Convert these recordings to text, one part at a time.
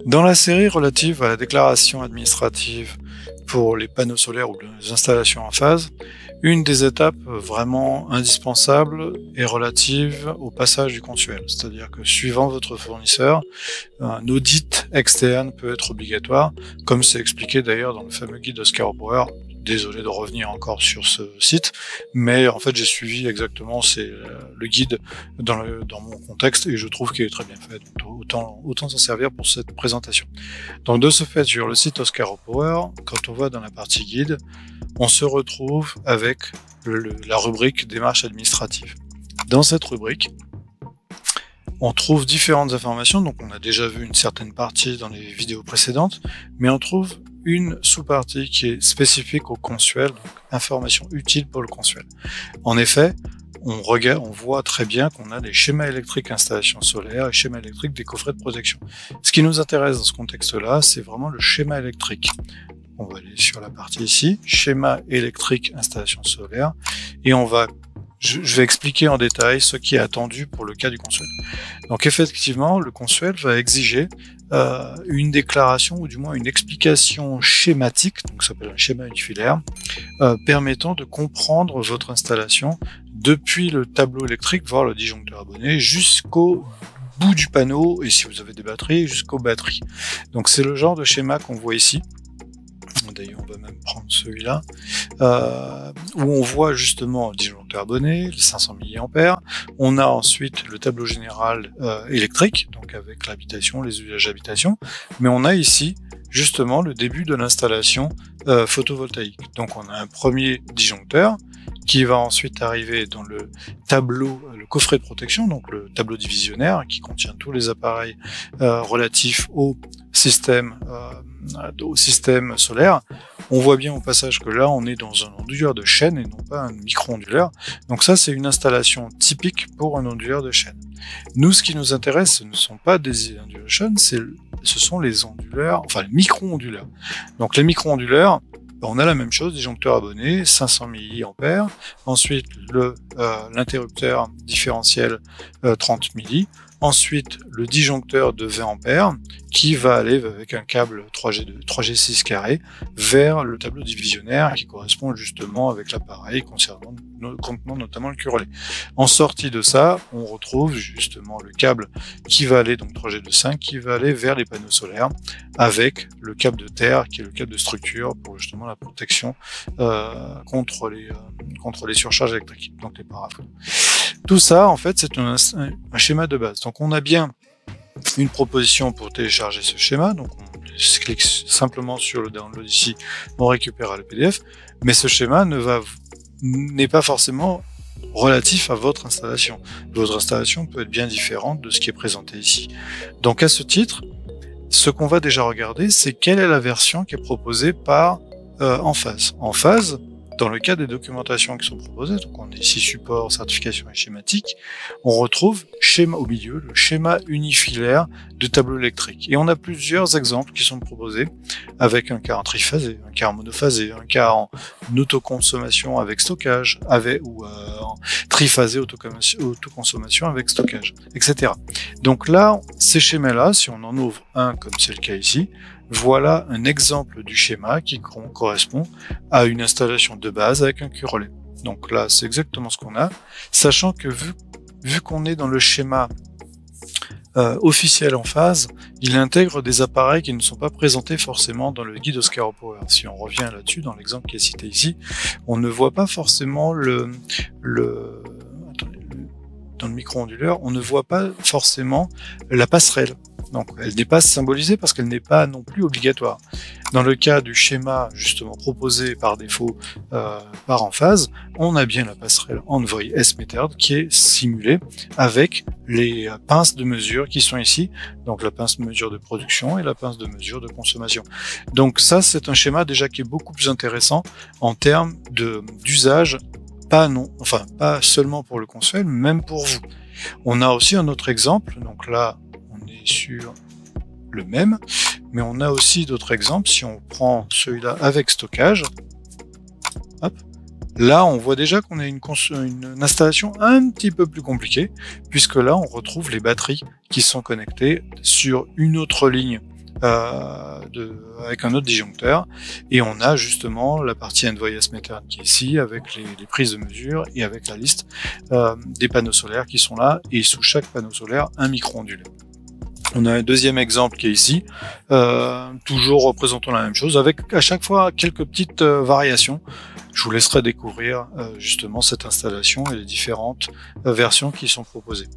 Dans la série relative à la déclaration administrative pour les panneaux solaires ou les installations en phase, une des étapes vraiment indispensables est relative au passage du consuel. C'est-à-dire que suivant votre fournisseur, un audit externe peut être obligatoire, comme c'est expliqué d'ailleurs dans le fameux guide Oscar Power. Désolé de revenir encore sur ce site, mais en fait j'ai suivi exactement le guide dans mon contexte et je trouve qu'il est très bien fait, donc autant s'en servir pour cette présentation. Donc de ce fait, sur le site Oscar Power, quand on va dans la partie guide, on se retrouve avec la rubrique démarche administrative. Dans cette rubrique, on trouve différentes informations, donc on a déjà vu une certaine partie dans les vidéos précédentes, mais on trouve une sous-partie qui est spécifique au consuel, donc informations utiles pour le consuel. En effet, on voit très bien qu'on a des schémas électriques installation solaire et schémas électriques des coffrets de protection. Ce qui nous intéresse dans ce contexte-là, c'est vraiment le schéma électrique. On va aller sur la partie ici, schéma électrique installation solaire, et je vais expliquer en détail ce qui est attendu pour le cas du consuel. Donc effectivement, le consuel va exiger une déclaration ou du moins une explication schématique, donc ça s'appelle un schéma unifilaire, permettant de comprendre votre installation depuis le tableau électrique, voire le disjoncteur abonné, jusqu'au bout du panneau, et si vous avez des batteries, jusqu'aux batteries. Donc c'est le genre de schéma qu'on voit ici. D'ailleurs, on va même prendre celui-là, où on voit justement le disjoncteur abonné, les 500 mA. On a ensuite le tableau général électrique, donc avec l'habitation, les usages d'habitation. Mais on a ici justement le début de l'installation photovoltaïque. Donc on a un premier disjoncteur qui va ensuite arriver dans le tableau, le coffret de protection, donc le tableau divisionnaire qui contient tous les appareils relatifs au système solaire. On voit bien au passage que là on est dans un onduleur de chaîne et non pas un micro-onduleur. Donc ça c'est une installation typique pour un onduleur de chaîne. Nous, ce qui nous intéresse, ce ne sont pas des onduleurs de chaîne, ce sont les onduleurs, enfin les micro-onduleurs. Donc les micro-onduleurs, on a la même chose, disjoncteur abonné, 500 mA, ensuite l'interrupteur différentiel 30 mA, ensuite le disjoncteur de 20 A qui va aller avec un câble 3G6 carré vers le tableau divisionnaire qui correspond justement avec l'appareil contenant notamment le cure-relais. En sortie de ça, on retrouve justement le câble qui va aller, donc 3G2.5, qui va aller vers les panneaux solaires avec le câble de terre qui est le câble de structure pour justement la protection contre les surcharges électriques, donc les parafos. Tout ça, en fait, c'est un schéma de base. Donc on a bien une proposition pour télécharger ce schéma, donc on clique simplement sur le download ici, on récupère le PDF, mais ce schéma n'est pas forcément relatif à votre installation. Votre installation peut être bien différente de ce qui est présenté ici. Donc à ce titre, ce qu'on va déjà regarder, c'est quelle est la version qui est proposée par Enphase. Enphase, dans le cas des documentations qui sont proposées, donc on est ici support, certification et schématique, on retrouve schéma au milieu, le schéma unifilaire de tableau électrique. Et on a plusieurs exemples qui sont proposés avec un cas en triphasé, un cas en monophasé, un cas en autoconsommation avec stockage, ou en triphasé autoconsommation avec stockage, etc. Donc là, ces schémas-là, si on en ouvre un comme c'est le cas ici, voilà un exemple du schéma qui correspond à une installation de base avec un cure-relais. Donc là, c'est exactement ce qu'on a, sachant que vu qu'on est dans le schéma officiel Enphase, il intègre des appareils qui ne sont pas présentés forcément dans le guide Oscar Power. Si on revient là-dessus, dans l'exemple qui est cité ici, on ne voit pas forcément dans le micro-onduleur, on ne voit pas forcément la passerelle. Donc elle n'est pas symbolisée parce qu'elle n'est pas non plus obligatoire. Dans le cas du schéma justement proposé par défaut par Enphase, on a bien la passerelle Envoy S-Method qui est simulée avec les pinces de mesure qui sont ici, donc la pince de mesure de production et la pince de mesure de consommation. Donc ça, c'est un schéma déjà qui est beaucoup plus intéressant en termes d'usage, pas seulement pour le consuel, mais même pour vous. On a aussi un autre exemple, donc là, sur le même, mais on a aussi d'autres exemples. Si on prend celui-là avec stockage, hop, Là, on voit déjà qu'on a une installation un petit peu plus compliquée, puisque là, on retrouve les batteries qui sont connectées sur une autre ligne avec un autre disjoncteur, et on a justement la partie Envoy Method qui est ici, avec les prises de mesure et avec la liste des panneaux solaires qui sont là, et sous chaque panneau solaire, un micro-ondulé. On a un deuxième exemple qui est ici, toujours représentant la même chose, avec à chaque fois quelques petites variations. Je vous laisserai découvrir justement cette installation et les différentes versions qui sont proposées.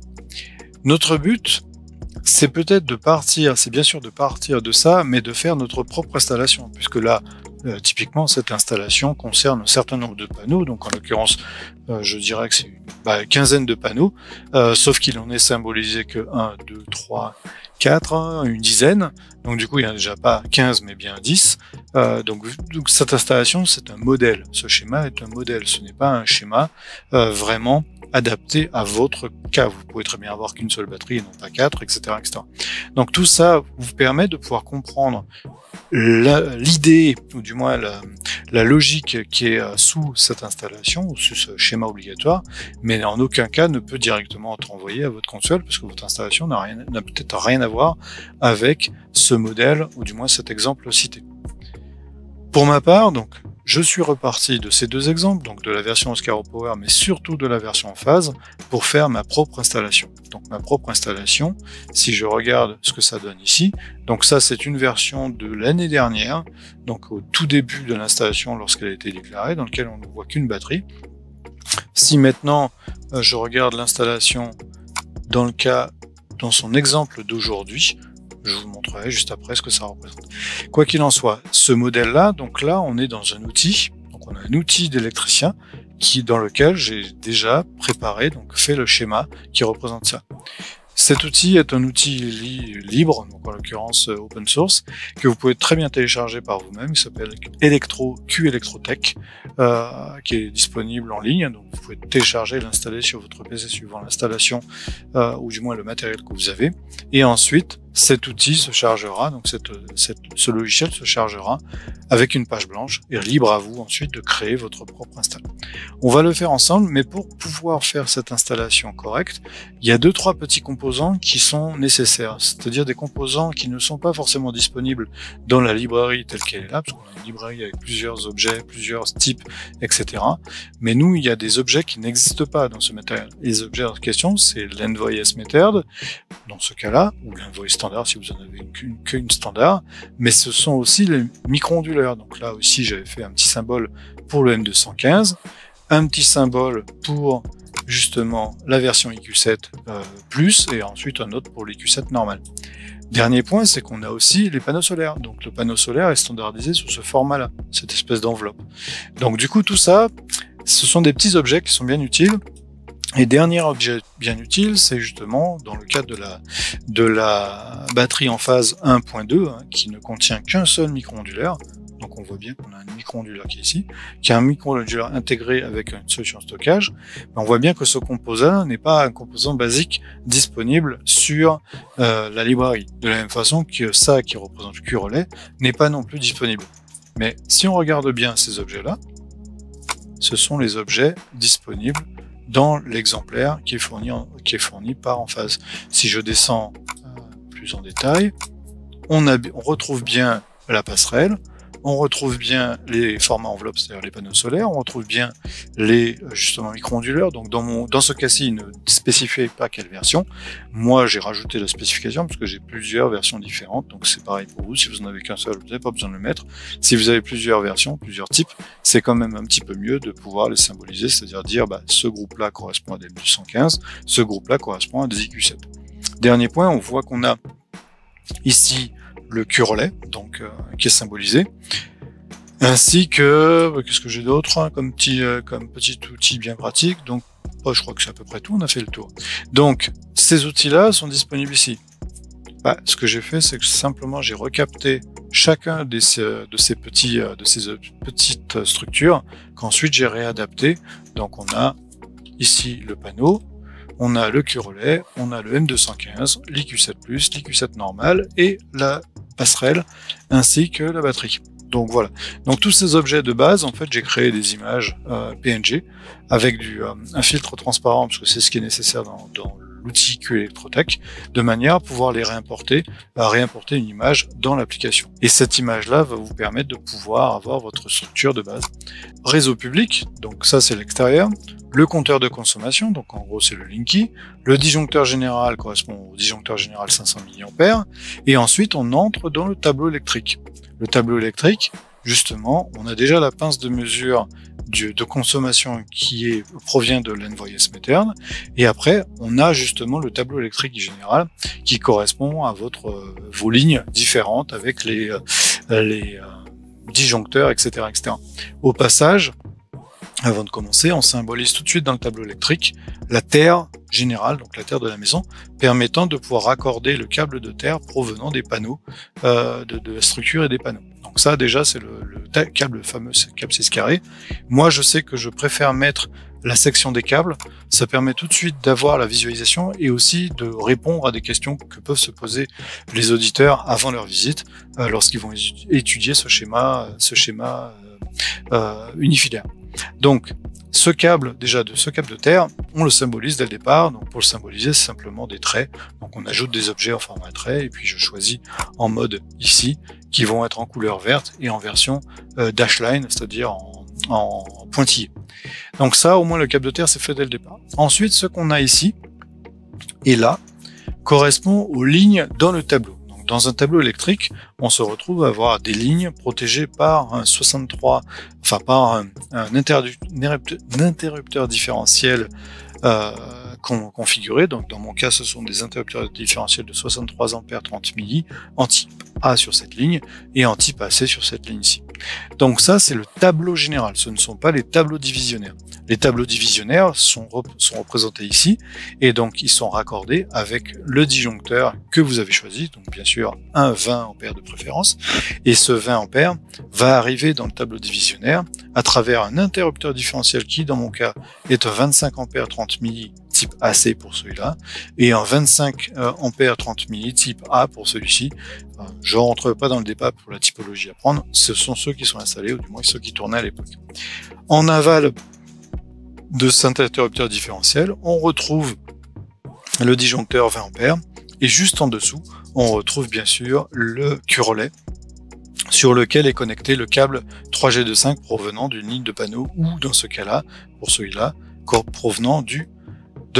Notre but, c'est peut-être de partir, c'est bien sûr de partir de ça, mais de faire notre propre installation, puisque là, typiquement, cette installation concerne un certain nombre de panneaux, donc en l'occurrence, je dirais que c'est une quinzaine de panneaux, sauf qu'il en est symbolisé que 1, 2, 3, 4, une dizaine, donc du coup il n'y en a déjà pas 15 mais bien 10, donc cette installation c'est un modèle, ce schéma est un modèle, ce n'est pas un schéma vraiment adapté à votre cas. Vous pouvez très bien avoir qu'une seule batterie et non pas 4, etc., etc. Donc tout ça vous permet de pouvoir comprendre l'idée, ou du moins la logique qui est sous cette installation, ou sous ce schéma obligatoire, mais en aucun cas ne peut directement être envoyé à votre console, parce que votre installation n'a peut-être rien à voir avec ce modèle, ou du moins cet exemple cité. Pour ma part, donc, je suis reparti de ces deux exemples, donc de la version Oscar Power, mais surtout de la version en phase, pour faire ma propre installation. Donc ma propre installation, si je regarde ce que ça donne ici, donc ça c'est une version de l'année dernière, donc au tout début de l'installation lorsqu'elle a été déclarée, dans lequel on ne voit qu'une batterie. Si maintenant je regarde l'installation dans son exemple d'aujourd'hui, je vous montrerai juste après ce que ça représente. Quoi qu'il en soit, ce modèle-là, donc là, on est dans un outil. Donc on a un outil d'électricien dans lequel j'ai déjà préparé, donc fait le schéma qui représente ça. Cet outil est un outil libre, donc en l'occurrence open source, que vous pouvez très bien télécharger par vous-même. Il s'appelle Electrotech, qui est disponible en ligne. Donc vous pouvez télécharger et l'installer sur votre PC suivant l'installation, ou du moins le matériel que vous avez. Et ensuite, cet outil se chargera, donc ce logiciel se chargera avec une page blanche et libre à vous ensuite de créer votre propre install. On va le faire ensemble, mais pour pouvoir faire cette installation correcte, il y a 2-3 petits composants qui sont nécessaires, c'est-à-dire des composants qui ne sont pas forcément disponibles dans la librairie telle qu'elle est là, parce qu'on a une librairie avec plusieurs objets, plusieurs types, etc. Mais nous, il y a des objets qui n'existent pas dans ce matériel. Les objets en question, c'est l'Envoy Method, dans ce cas-là, ou l'Envoy standard si vous en avez qu'une standard, mais ce sont aussi les micro-onduleurs. Donc là aussi, j'avais fait un petit symbole pour le M215, un petit symbole pour justement la version IQ7 plus, et ensuite un autre pour l'IQ7 normal. Dernier point, c'est qu'on a aussi les panneaux solaires. Donc le panneau solaire est standardisé sous ce format-là, cette espèce d'enveloppe. Donc du coup, tout ça, ce sont des petits objets qui sont bien utiles. Et dernier objet bien utile, c'est justement dans le cadre de la batterie en phase 1.2, qui ne contient qu'un seul micro-ondulaire. Donc on voit bien qu'on a un micro-ondulaire qui est ici, qui a un micro-ondulaire intégré avec une solution stockage. Mais on voit bien que ce composant n'est pas un composant basique disponible sur la librairie. De la même façon que ça qui représente le Q-relais n'est pas non plus disponible. Mais si on regarde bien ces objets-là, ce sont les objets disponibles dans l'exemplaire qui est fourni par Enphase. Si je descends plus en détail, on retrouve bien la passerelle, on retrouve bien les formats enveloppes, c'est-à-dire les panneaux solaires, on retrouve bien les justement micro-onduleurs. Donc dans ce cas-ci, il ne spécifiait pas quelle version. Moi, j'ai rajouté la spécification parce que j'ai plusieurs versions différentes. Donc c'est pareil pour vous. Si vous n'en avez qu'un seul, vous n'avez pas besoin de le mettre. Si vous avez plusieurs versions, plusieurs types, c'est quand même un petit peu mieux de pouvoir les symboliser, c'est-à-dire dire ce groupe-là correspond à des M215, ce groupe-là correspond à des IQ7. Dernier point, on voit qu'on a ici le Q-relais, donc qui est symbolisé, ainsi que qu'est-ce que j'ai d'autre comme petit outil bien pratique. Donc je crois que c'est à peu près tout, on a fait le tour. Donc ces outils-là sont disponibles ici. Ce que j'ai fait, c'est que simplement j'ai recapté chacun de ces petites structures qu'ensuite j'ai réadapté. Donc on a ici le panneau, on a le Q-relais, on a le M215, l'IQ7+, l'IQ7 normal et la passerelle, ainsi que la batterie. Donc voilà. Donc tous ces objets de base, en fait, j'ai créé des images PNG avec un filtre transparent, parce que c'est ce qui est nécessaire dans l'outil QElectrotech, de manière à pouvoir les réimporter, à réimporter une image dans l'application. Et cette image-là va vous permettre de pouvoir avoir votre structure de base. Réseau public, donc ça c'est l'extérieur. Le compteur de consommation, donc en gros c'est le Linky. Le disjoncteur général correspond au disjoncteur général 500 mA. Et ensuite on entre dans le tableau électrique. Le tableau électrique, justement, on a déjà la pince de mesure de consommation qui provient de l'Envoyes Meter, et après on a justement le tableau électrique général qui correspond à vos lignes différentes avec les disjoncteurs, etc., etc. Au passage, avant de commencer, on symbolise tout de suite dans le tableau électrique la terre générale, donc la terre de la maison, permettant de pouvoir raccorder le câble de terre provenant des panneaux, de la structure et des panneaux. Donc ça déjà c'est le fameux câble 6 carré. Moi je sais que je préfère mettre la section des câbles, ça permet tout de suite d'avoir la visualisation et aussi de répondre à des questions que peuvent se poser les auditeurs avant leur visite, lorsqu'ils vont étudier ce schéma unifilaire. Donc, ce câble de terre, on le symbolise dès le départ. Donc, pour le symboliser, c'est simplement des traits. Donc, on ajoute des objets en format trait et puis je choisis en mode ici, qui vont être en couleur verte et en version dashline, c'est-à-dire en pointillé. Donc ça, au moins, le câble de terre, c'est fait dès le départ. Ensuite, ce qu'on a ici et là correspond aux lignes dans le tableau. Dans un tableau électrique, on se retrouve à avoir des lignes protégées par un interrupteur différentiel configuré. Donc dans mon cas, ce sont des interrupteurs différentiels de 63 ampères 30 milli en type A sur cette ligne et en type AC sur cette ligne-ci. Donc ça, c'est le tableau général, ce ne sont pas les tableaux divisionnaires. Les tableaux divisionnaires sont représentés ici, et donc ils sont raccordés avec le disjoncteur que vous avez choisi, donc bien sûr un 20 ampères de préférence, et ce 20 ampères va arriver dans le tableau divisionnaire à travers un interrupteur différentiel qui, dans mon cas, est un 25 ampères 30 milli type AC pour celui-là, et un 25 ampères 30 milli type A pour celui-ci. Je ne rentre pas dans le débat pour la typologie à prendre, ce sont ceux qui sont installés, ou du moins ceux qui tournaient à l'époque. En aval de cet interrupteur différentiel, on retrouve le disjoncteur 20 ampères, et juste en dessous, on retrouve bien sûr le Q-relais, sur lequel est connecté le câble 3G25 provenant d'une ligne de panneau, ou dans ce cas-là, pour celui-là, provenant de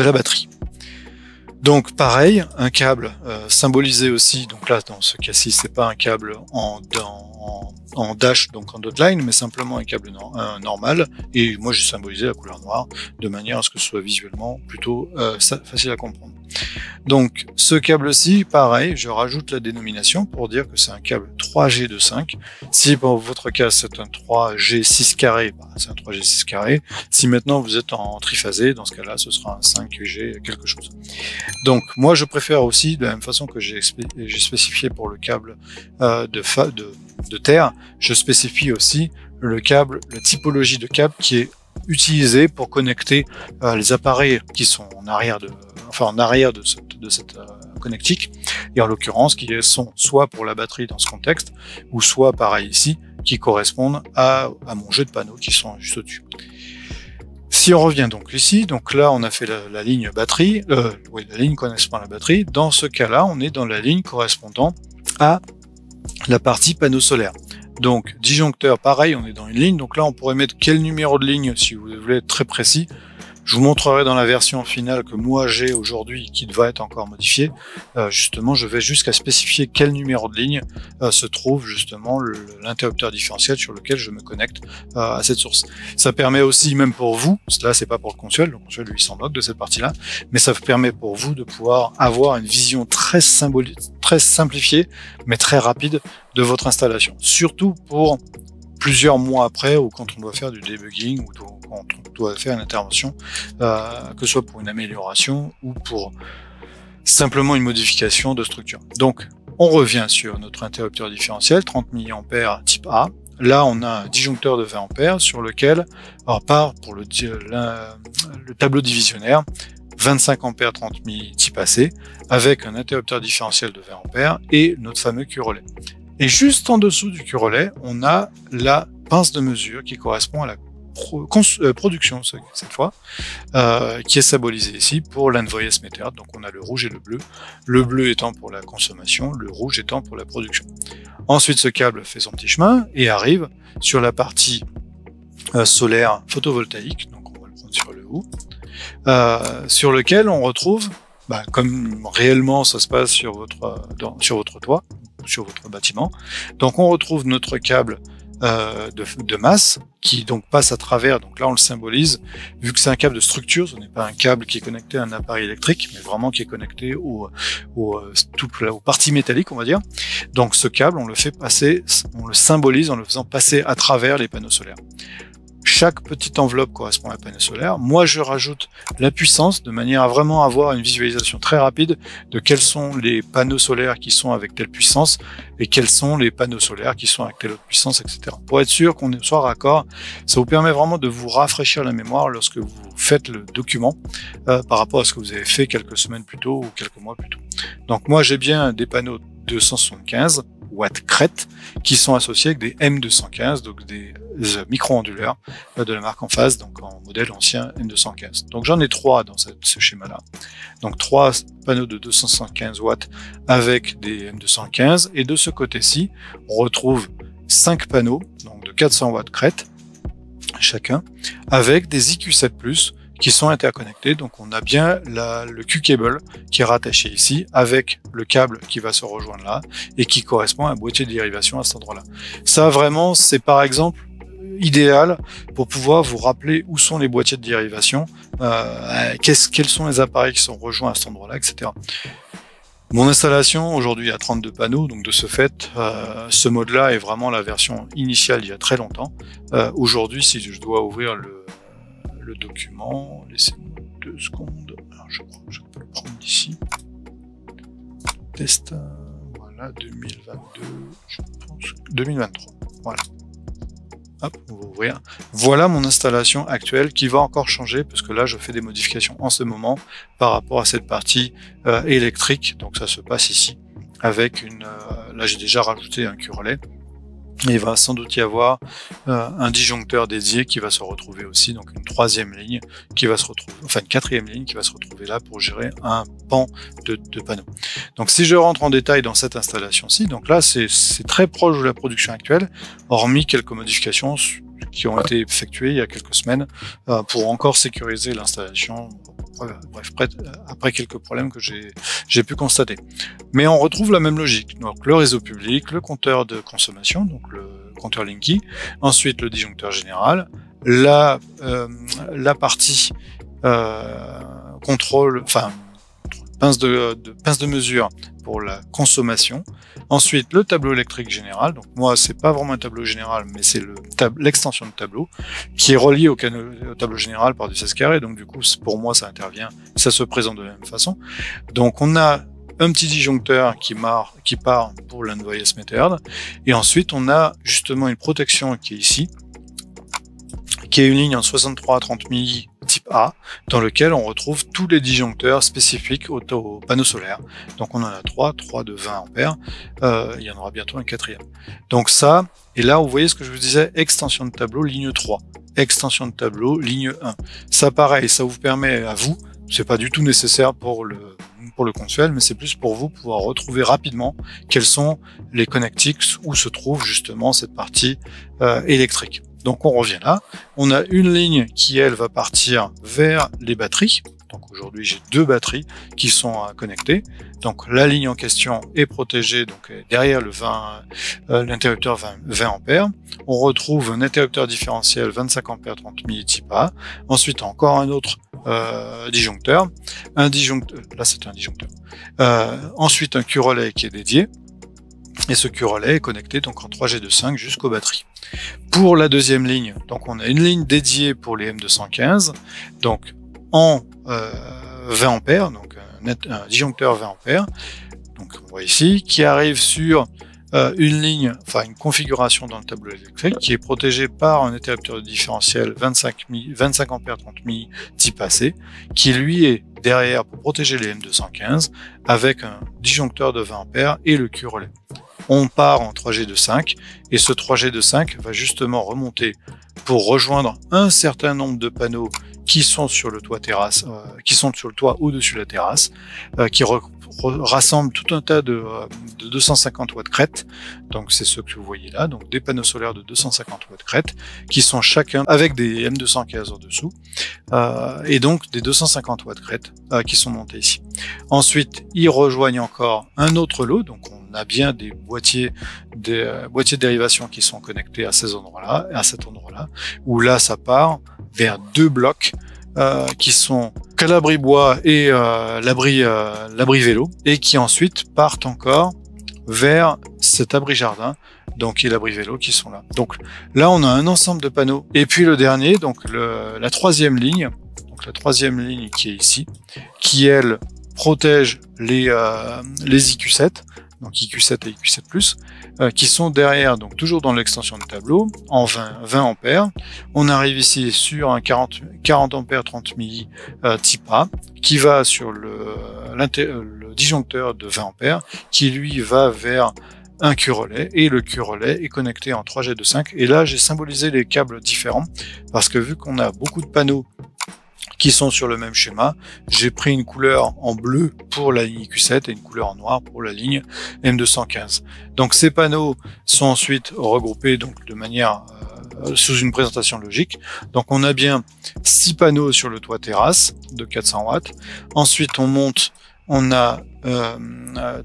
la batterie. Donc pareil, un câble symbolisé aussi, donc là dans ce cas-ci c'est pas un câble en dash, donc en dotted line, mais simplement un câble normal, et moi j'ai symbolisé la couleur noire de manière à ce que ce soit visuellement plutôt facile à comprendre. Donc ce câble-ci, pareil, je rajoute la dénomination pour dire que c'est un câble 3G25. Si pour votre cas c'est un 3G6 carré, c'est un 3G6 carré. Si maintenant vous êtes en triphasé, dans ce cas-là ce sera un 5G quelque chose. Donc moi je préfère aussi, de la même façon que j'ai spécifié pour le câble de terre, je spécifie aussi le câble, la typologie de câble qui est utilisée pour connecter les appareils qui sont en arrière de cette connectique, et en l'occurrence qui sont soit pour la batterie dans ce contexte, ou soit pareil ici, qui correspondent à mon jeu de panneaux qui sont juste au-dessus. Si on revient donc ici, donc là on a fait la ligne batterie, la ligne correspondant à la batterie. Dans ce cas-là, on est dans la ligne correspondant à la partie panneau solaire. Donc disjoncteur, pareil, on est dans une ligne. Donc là, on pourrait mettre quel numéro de ligne si vous voulez être très précis. Je vous montrerai dans la version finale que moi j'ai aujourd'hui, qui va être encore modifiée. Justement, je vais jusqu'à spécifier quel numéro de ligne se trouve justement l'interrupteur différentiel sur lequel je me connecte à cette source. Ça permet aussi, même pour vous, là c'est pas pour le consuel lui s'en moque de cette partie-là, mais ça permet pour vous de pouvoir avoir une vision très simplifiée, mais très rapide de votre installation. Surtout pour plusieurs mois après, ou quand on doit faire du debugging, ou quand on doit faire une intervention, que ce soit pour une amélioration ou pour simplement une modification de structure. Donc, on revient sur notre interrupteur différentiel, 30 mA type A. Là, on a un disjoncteur de 20 ampères sur lequel, part pour le tableau divisionnaire, 25 ampères 30 milli type AC, avec un interrupteur différentiel de 20 ampères et notre fameux Q-relais. Et juste en dessous du cul relais, on a la pince de mesure qui correspond à la production cette fois, qui est symbolisée ici pour l'Envoyes Method. Donc on a le rouge et le bleu étant pour la consommation, le rouge étant pour la production. Ensuite, ce câble fait son petit chemin et arrive sur la partie solaire photovoltaïque, donc on va le prendre sur le haut, sur lequel on retrouve, comme réellement ça se passe sur votre toit, sur votre bâtiment, donc on retrouve notre câble de masse qui donc passe à travers, donc là on le symbolise, vu que c'est un câble de structure, ce n'est pas un câble qui est connecté à un appareil électrique, mais vraiment qui est connecté aux parties métalliques, on va dire. Donc ce câble, on le fait passer, on le symbolise en le faisant passer à travers les panneaux solaires. Chaque petite enveloppe correspond à un panneau solaire. Moi, je rajoute la puissance de manière à vraiment avoir une visualisation très rapide de quels sont les panneaux solaires qui sont avec telle puissance et quels sont les panneaux solaires qui sont avec telle autre puissance, etc. Pour être sûr qu'on soit raccord, ça vous permet vraiment de vous rafraîchir la mémoire lorsque vous faites le document par rapport à ce que vous avez fait quelques semaines plus tôt ou quelques mois plus tôt. Donc moi, j'ai bien des panneaux 275 watts crête qui sont associés avec des M215, donc des micro-onduleurs de la marque en face, donc en modèle ancien M215. Donc j'en ai 3 dans ce schéma-là. Donc 3 panneaux de 275 watts avec des M215, et de ce côté-ci, on retrouve 5 panneaux donc de 400 watts crête chacun, avec des IQ7+, qui sont interconnectés. Donc on a bien le Q-cable qui est rattaché ici avec le câble qui va se rejoindre là et qui correspond à un boîtier de dérivation à cet endroit-là. Ça vraiment, c'est par exemple idéal pour pouvoir vous rappeler où sont les boîtiers de dérivation, quels sont les appareils qui sont rejoints à cet endroit-là, etc. Mon installation aujourd'hui a 32 panneaux, donc de ce fait, ce mode-là est vraiment la version initiale il y a très longtemps. Aujourd'hui, si je dois ouvrir le document, laissez-moi 2 secondes, alors je crois que je peux le prendre d'ici, test, voilà, 2022, je pense, 2023, voilà. Hop, on va ouvrir. Voilà mon installation actuelle qui va encore changer parce que là je fais des modifications en ce moment par rapport à cette partie électrique, donc ça se passe ici avec là j'ai déjà rajouté un Q-relais. Et il va sans doute y avoir un disjoncteur dédié qui va se retrouver aussi, donc une 3e ligne qui va se retrouver, enfin une 4e ligne qui va se retrouver là pour gérer un pan de panneaux. Donc si je rentre en détail dans cette installation-ci, donc là c'est très proche de la production actuelle, hormis quelques modifications qui ont été effectuées il y a quelques semaines pour encore sécuriser l'installation. Bref, après quelques problèmes que j'ai pu constater. Mais on retrouve la même logique. Donc le réseau public, le compteur de consommation, donc le compteur Linky, ensuite le disjoncteur général, la partie contrôle, enfin pince de mesure pour la consommation. Ensuite, le tableau électrique général. Donc moi, c'est pas vraiment un tableau général, mais c'est l'extension de tableau qui est relié au tableau général par du 16 carré. Donc du coup, pour moi, ça intervient, ça se présente de la même façon. Donc on a un petit disjoncteur qui part pour l'Envoyes Method, et ensuite on a justement une protection qui est ici, qui est une ligne en 63 à 30 milli type A, dans lequel on retrouve tous les disjoncteurs spécifiques au panneau solaire. Donc on en a 3 de 20 ampères, il y en aura bientôt un 4e. Donc ça, et là vous voyez ce que je vous disais, extension de tableau ligne 3, extension de tableau ligne 1. Ça pareil, ça vous permet à vous, c'est pas du tout nécessaire pour le consuel, mais c'est plus pour vous pouvoir retrouver rapidement quels sont les connectiques où se trouve justement cette partie électrique. Donc on revient là, on a une ligne qui elle va partir vers les batteries. Donc aujourd'hui j'ai 2 batteries qui sont connectées. Donc la ligne en question est protégée, donc derrière l'interrupteur 20 ampères. On retrouve un interrupteur différentiel 25 ampères 30 milli type A. Ensuite encore un autre disjoncteur. Là c'est un disjoncteur. Ensuite un Q-relais qui est dédié. Et ce Q-relais est connecté donc en 3G25 jusqu'aux batteries. Pour la 2e ligne, donc on a une ligne dédiée pour les M215, donc en 20 ampères, donc un disjoncteur 20 ampères, donc on voit ici, qui arrive sur une ligne, enfin une configuration dans le tableau électrique qui est protégée par un interrupteur différentiel 25 ampères 30 milli type AC, qui lui est derrière pour protéger les M215 avec un disjoncteur de 20 ampères et le Q-relais. on part en 3G de 5 et ce 3G de 5 va justement remonter pour rejoindre un certain nombre de panneaux qui sont sur le toit terrasse, qui sont sur le toit au-dessus de la terrasse, qui rassemblent tout un tas de 250 watts crête. Donc c'est ce que vous voyez là, donc des panneaux solaires de 250 watts crête qui sont chacun avec des M215 en dessous et donc des 250 watts crête qui sont montés ici. Ensuite, ils rejoignent encore un autre lot, donc on a bien des boîtiers de dérivation qui sont connectés à cet endroit-là, où là ça part vers deux blocs qui sont l'abri bois et l'abri vélo, et qui ensuite partent encore vers cet abri jardin, donc et l'abri vélo qui sont là. Donc là on a un ensemble de panneaux. Et puis le dernier, donc la troisième ligne, qui est ici, qui elle protège les IQ7, donc IQ7 et IQ7+, qui sont derrière, donc toujours dans l'extension du tableau, en 20 ampères. On arrive ici sur un 40 ampères 30 milli type A, qui va sur le disjoncteur de 20 ampères, qui lui va vers un Q-relais, et le Q-relais est connecté en 3G de 5. Et là, j'ai symbolisé les câbles différents, parce que vu qu'on a beaucoup de panneaux qui sont sur le même schéma, j'ai pris une couleur en bleu pour la ligne IQ7 et une couleur en noir pour la ligne M215. Donc ces panneaux sont ensuite regroupés donc de manière sous une présentation logique. Donc on a bien 6 panneaux sur le toit terrasse de 400 watts. Ensuite on monte, on a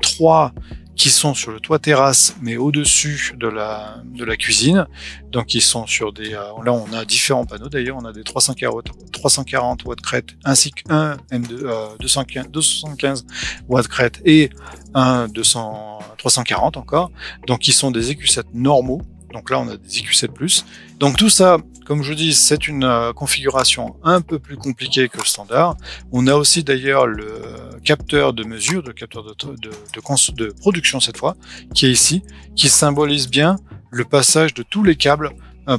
3 qui sont sur le toit terrasse, mais au-dessus de la cuisine. Donc ils sont sur des... là on a différents panneaux d'ailleurs, on a des 340 watts crête, ainsi qu'un M2 275 watts crête et un 340 encore. Donc ils sont des EQ7 normaux. Donc là on a des EQ7+. Donc tout ça, comme je dis, c'est une configuration un peu plus compliquée que le standard. On a aussi d'ailleurs le capteur de mesure, le capteur de production cette fois, qui est ici, qui symbolise bien le passage de tous les câbles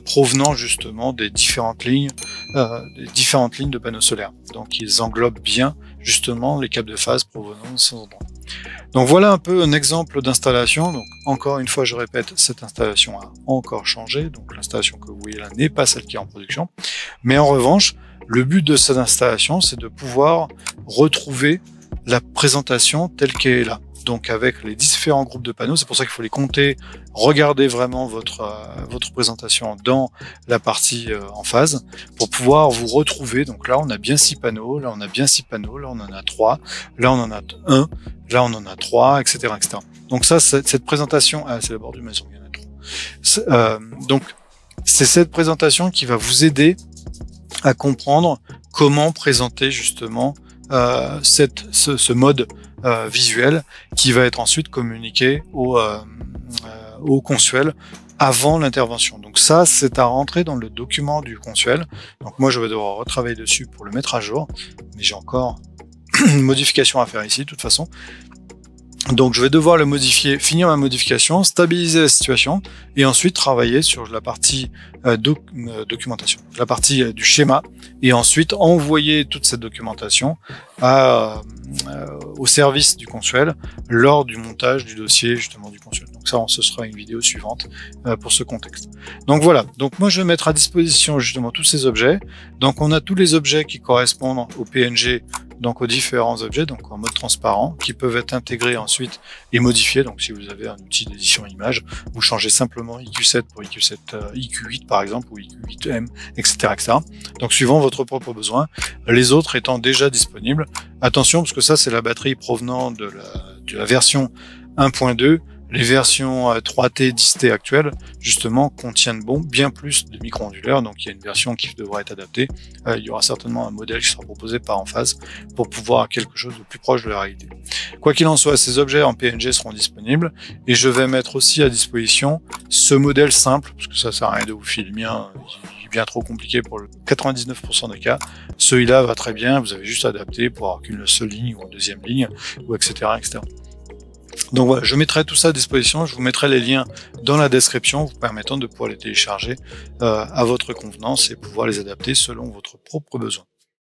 provenant justement des différentes lignes de panneaux solaires. Donc ils englobent bien justement les câbles de phase provenant de ces endroits. Donc voilà un peu un exemple d'installation. Donc encore une fois, je répète, cette installation a encore changé. Donc l'installation que vous voyez là n'est pas celle qui est en production. Mais en revanche, le but de cette installation, c'est de pouvoir retrouver la présentation telle qu'elle est là. Donc avec les différents groupes de panneaux, c'est pour ça qu'il faut les compter, regarder vraiment votre présentation dans la partie en phase pour pouvoir vous retrouver. Donc là on a bien 6 panneaux, là on a bien 6 panneaux, là on en a 3, là on en a 1, là on en a 3, etc. etc. Donc ça, cette présentation, c'est la bordure maison, il y en a 3. Donc c'est cette présentation qui va vous aider à comprendre comment présenter justement ce mode visuel qui va être ensuite communiqué au consuel avant l'intervention. Donc ça, c'est à rentrer dans le document du consuel. Donc moi, je vais devoir retravailler dessus pour le mettre à jour, mais j'ai encore une modification à faire ici de toute façon. Donc je vais devoir le modifier, finir ma modification, stabiliser la situation et ensuite travailler sur la partie documentation, la partie du schéma, et ensuite envoyer toute cette documentation au service du consuel lors du montage du dossier justement du consuel. Donc ça, ce sera une vidéo suivante pour ce contexte. Donc voilà, donc moi je vais mettre à disposition justement tous ces objets. Donc on a tous les objets qui correspondent au PNG, donc aux différents objets, donc en mode transparent, qui peuvent être intégrés ensuite et modifiés. Donc si vous avez un outil d'édition image, vous changez simplement IQ7 pour IQ8 par exemple, ou IQ8M, etc., etc. Donc suivant votre propre besoin, les autres étant déjà disponibles. Attention, parce que ça c'est la batterie provenant de la version 1.2. Les versions 3T, 10T actuelles, justement, contiennent bien plus de micro-onduleurs, donc il y a une version qui devra être adaptée. Il y aura certainement un modèle qui sera proposé par Enphase pour pouvoir avoir quelque chose de plus proche de la réalité. Quoi qu'il en soit, ces objets en PNG seront disponibles, et je vais mettre aussi à disposition ce modèle simple, parce que ça sert à rien de vous filer le mien, il est bien trop compliqué pour le 99% des cas. Celui-là va très bien, vous avez juste à adapter pour avoir qu'une seule ligne ou une deuxième ligne, ou etc., etc. Donc voilà, je mettrai tout ça à disposition, je vous mettrai les liens dans la description vous permettant de pouvoir les télécharger à votre convenance et pouvoir les adapter selon votre propre besoin.